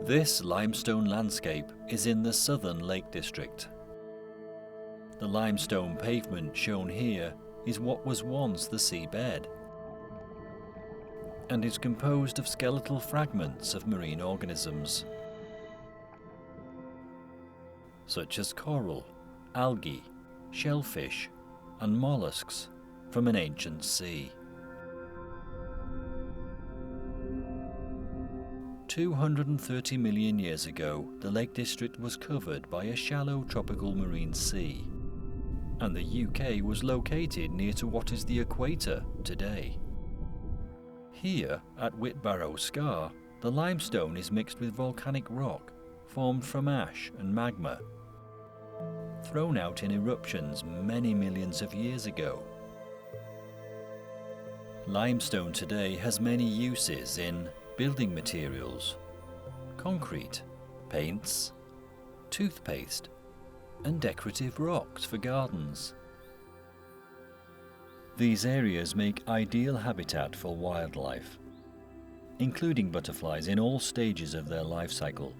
This limestone landscape is in the Southern Lake District. The limestone pavement shown here is what was once the seabed and is composed of skeletal fragments of marine organisms, such as coral, algae, shellfish, and mollusks from an ancient sea. 230 million years ago, the Lake District was covered by a shallow tropical marine sea, and the UK was located near to what is the equator today. Here, at Whitbarrow Scar, the limestone is mixed with volcanic rock formed from ash and magma, thrown out in eruptions many millions of years ago. Limestone today has many uses in building materials, concrete, paints, toothpaste, and decorative rocks for gardens. These areas make ideal habitat for wildlife, including butterflies in all stages of their life cycle,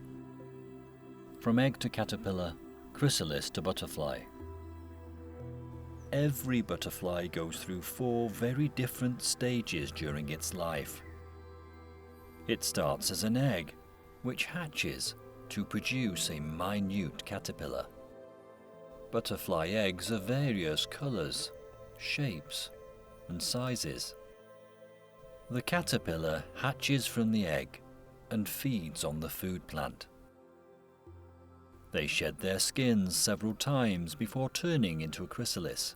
from egg to caterpillar, chrysalis to butterfly. Every butterfly goes through 4 very different stages during its life. It starts as an egg, which hatches to produce a minute caterpillar. Butterfly eggs are various colours, shapes, and sizes. The caterpillar hatches from the egg and feeds on the food plant. They shed their skins several times before turning into a chrysalis.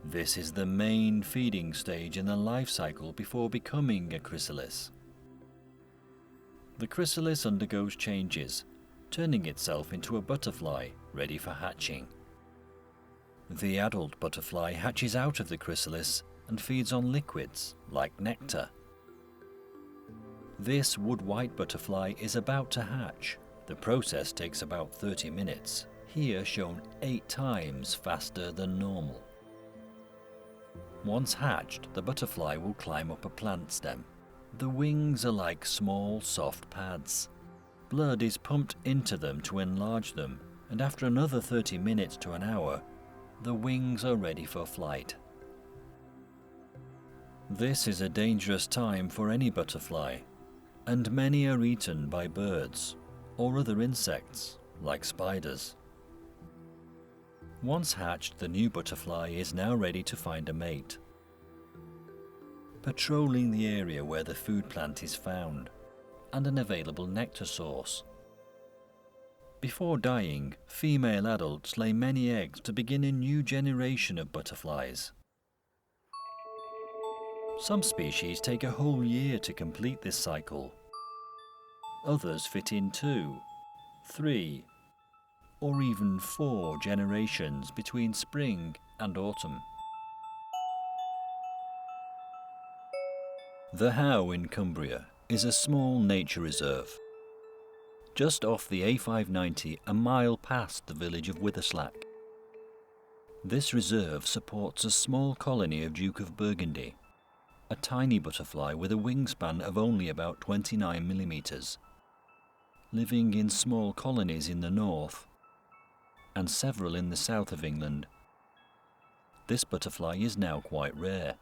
This is the main feeding stage in the life cycle before becoming a chrysalis. The chrysalis undergoes changes, turning itself into a butterfly ready for hatching. The adult butterfly hatches out of the chrysalis and feeds on liquids like nectar. This wood-white butterfly is about to hatch. The process takes about 30 minutes, here shown 8 times faster than normal. Once hatched, the butterfly will climb up a plant stem. The wings are like small, soft pads. Blood is pumped into them to enlarge them, and after another 30 minutes to an hour, the wings are ready for flight. This is a dangerous time for any butterfly, and many are eaten by birds or other insects like spiders. Once hatched, the new butterfly is now ready to find a mate, patrolling the area where the food plant is found and an available nectar source. Before dying, female adults lay many eggs to begin a new generation of butterflies. Some species take a whole year to complete this cycle. Others fit in 2, 3, or even 4 generations between spring and autumn. The How in Cumbria is a small nature reserve, just off the A590 a mile past the village of Witherslack. This reserve supports a small colony of Duke of Burgundy, a tiny butterfly with a wingspan of only about 29 millimeters, living in small colonies in the north and several in the south of England. This butterfly is now quite rare.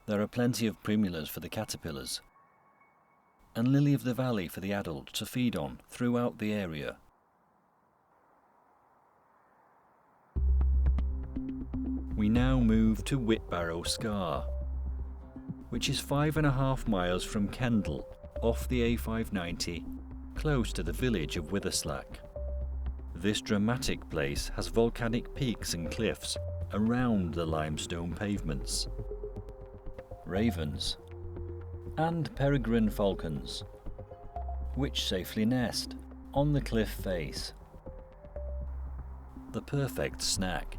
There are plenty of primulas for the caterpillars and lily of the valley for the adult to feed on throughout the area. We now move to Whitbarrow Scar, which is 5.5 miles from Kendal, off the A590, close to the village of Witherslack. This dramatic place has volcanic peaks and cliffs around the limestone pavements, ravens, and peregrine falcons, which safely nest on the cliff face. The perfect snack.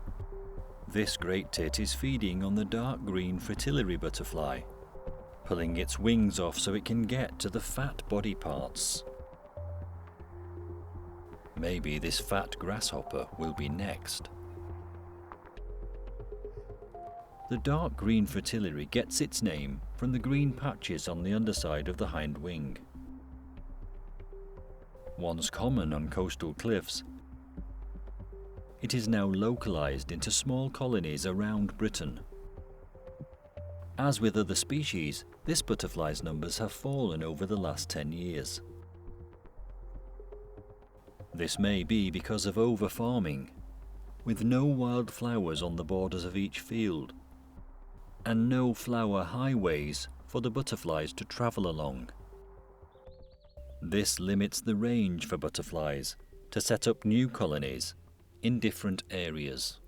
This great tit is feeding on the dark green fritillary butterfly, pulling its wings off so it can get to the fat body parts. Maybe this fat grasshopper will be next. The dark green fritillary gets its name from the green patches on the underside of the hind wing. Once common on coastal cliffs, it is now localized into small colonies around Britain. As with other species, this butterfly's numbers have fallen over the last 10 years. This may be because of over-farming, with no wild flowers on the borders of each field, and no flower highways for the butterflies to travel along. This limits the range for butterflies to set up new colonies in different areas.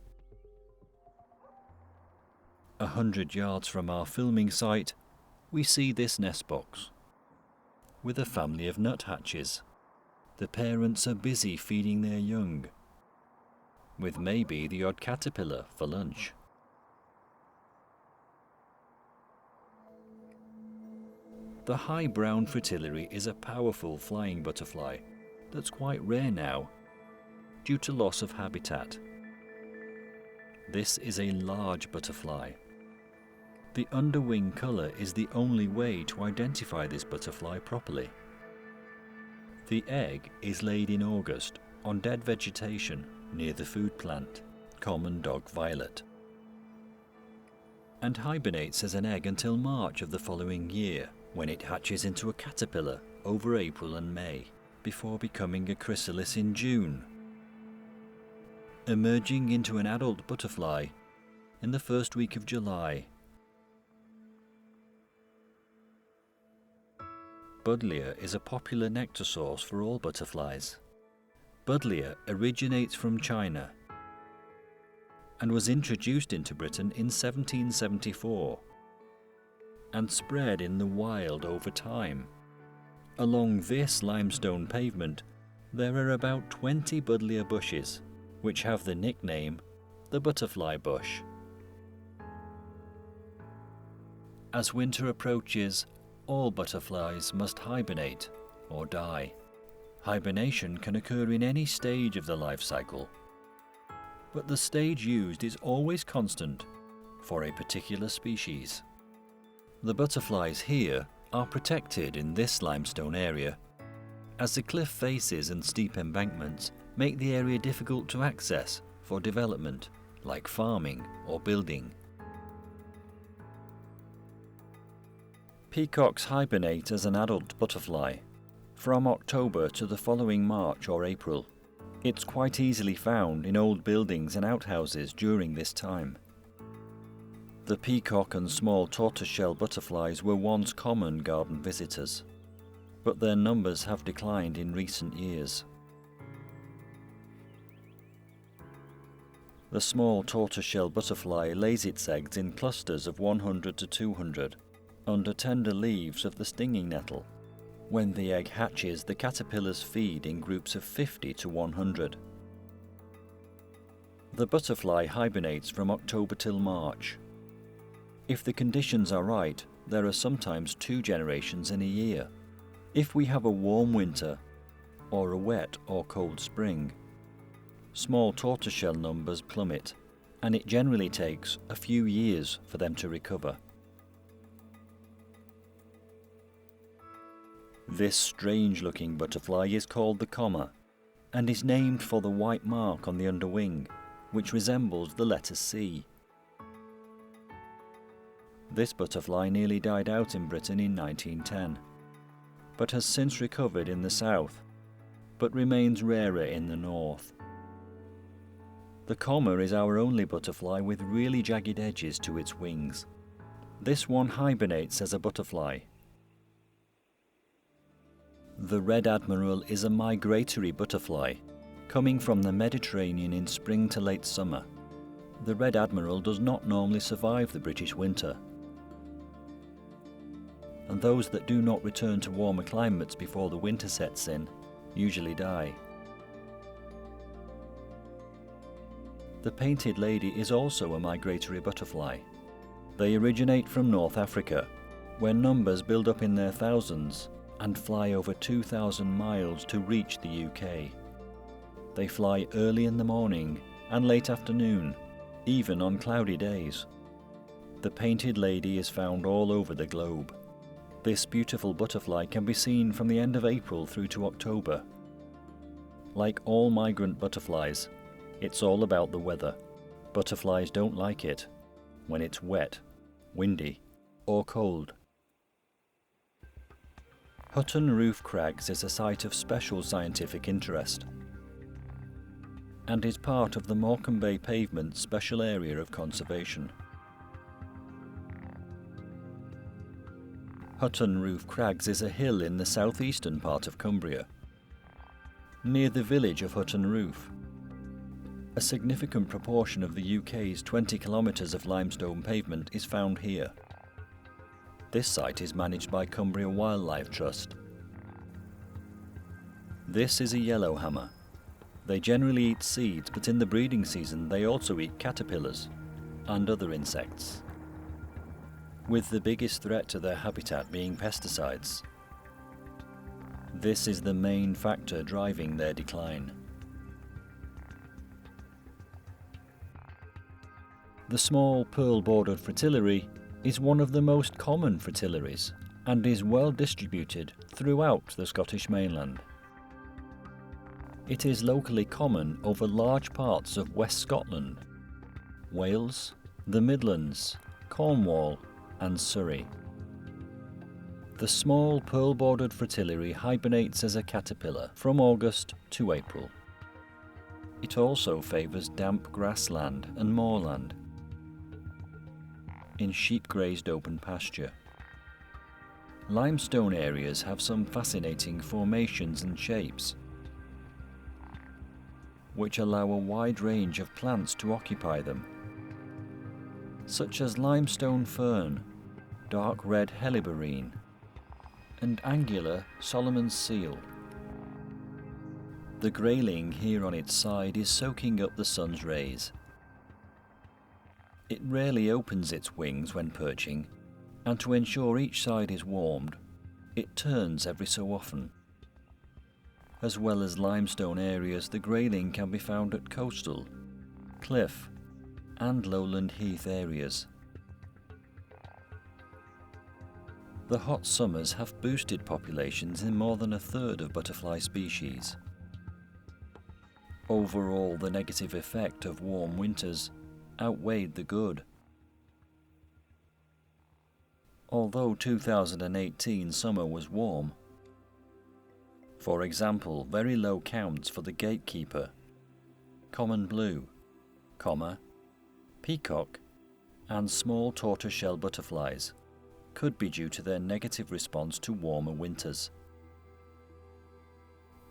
100 yards from our filming site, we see this nest box with a family of nuthatches. The parents are busy feeding their young, with maybe the odd caterpillar for lunch. The high brown fritillary is a powerful flying butterfly that's quite rare now due to loss of habitat. This is a large butterfly. The underwing colour is the only way to identify this butterfly properly. The egg is laid in August on dead vegetation near the food plant, common dog violet, and hibernates as an egg until March of the following year, when it hatches into a caterpillar over April and May, before becoming a chrysalis in June, emerging into an adult butterfly in the first week of July. Buddleia is a popular nectar source for all butterflies. Buddleia originates from China and was introduced into Britain in 1774 and spread in the wild over time. Along this limestone pavement, there are about 20 Buddleia bushes, which have the nickname the butterfly bush. As winter approaches, all butterflies must hibernate or die. Hibernation can occur in any stage of the life cycle, but the stage used is always constant for a particular species. The butterflies here are protected in this limestone area, as the cliff faces and steep embankments make the area difficult to access for development, like farming or building. Peacocks hibernate as an adult butterfly from October to the following March or April. It's quite easily found in old buildings and outhouses during this time. The peacock and small tortoiseshell butterflies were once common garden visitors, but their numbers have declined in recent years. The small tortoiseshell butterfly lays its eggs in clusters of 100 to 200 under tender leaves of the stinging nettle. When the egg hatches, the caterpillars feed in groups of 50 to 100. The butterfly hibernates from October till March. If the conditions are right, there are sometimes 2 generations in a year. If we have a warm winter or a wet or cold spring, small tortoiseshell numbers plummet, and it generally takes a few years for them to recover. This strange-looking butterfly is called the comma, and is named for the white mark on the underwing, which resembles the letter C. This butterfly nearly died out in Britain in 1910, but has since recovered in the south, but remains rarer in the north. The comma is our only butterfly with really jagged edges to its wings. This one hibernates as a butterfly. The red admiral is a migratory butterfly, coming from the Mediterranean in spring to late summer. The red admiral does not normally survive the British winter, and those that do not return to warmer climates before the winter sets in usually die. The painted lady is also a migratory butterfly. They originate from North Africa, where numbers build up in their thousands and fly over 2,000 miles to reach the UK. They fly early in the morning and late afternoon, even on cloudy days. The painted lady is found all over the globe. This beautiful butterfly can be seen from the end of April through to October. Like all migrant butterflies, it's all about the weather. Butterflies don't like it when it's wet, windy, or cold. Hutton Roof Crags is a site of special scientific interest and is part of the Morecambe Bay Pavement Special Area of Conservation. Hutton Roof Crags is a hill in the southeastern part of Cumbria, near the village of Hutton Roof. A significant proportion of the UK's 20 kilometres of limestone pavement is found here. This site is managed by Cumbria Wildlife Trust. This is a yellowhammer. They generally eat seeds, but in the breeding season they also eat caterpillars and other insects, with the biggest threat to their habitat being pesticides. This is the main factor driving their decline. The small pearl-bordered fritillary is one of the most common fritillaries and is well distributed throughout the Scottish mainland. It is locally common over large parts of West Scotland, Wales, the Midlands, Cornwall and Surrey. The small pearl-bordered fritillary hibernates as a caterpillar from August to April. It also favours damp grassland and moorland in sheep-grazed open pasture. Limestone areas have some fascinating formations and shapes, which allow a wide range of plants to occupy them, such as limestone fern, dark red helleborine, and angular Solomon's seal. The grayling here on its side is soaking up the sun's rays. It rarely opens its wings when perching, and to ensure each side is warmed, it turns every so often. As well as limestone areas, the grayling can be found at coastal, cliff, and lowland heath areas. The hot summers have boosted populations in more than a third of butterfly species. Overall, the negative effect of warm winters outweighed the good. Although 2018 summer was warm, for example, very low counts for the gatekeeper, common blue, peacock, and small tortoiseshell butterflies could be due to their negative response to warmer winters.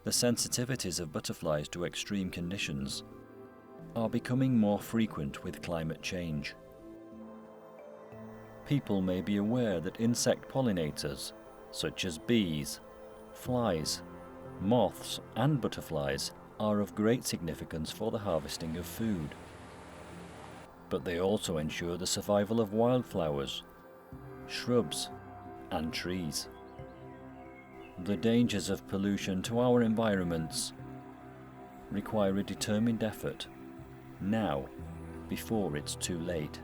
The sensitivities of butterflies to extreme conditions are becoming more frequent with climate change. People may be aware that insect pollinators, such as bees, flies, moths, and butterflies, are of great significance for the harvesting of food. But they also ensure the survival of wildflowers, shrubs, and trees. The dangers of pollution to our environments require a determined effort now, before it's too late.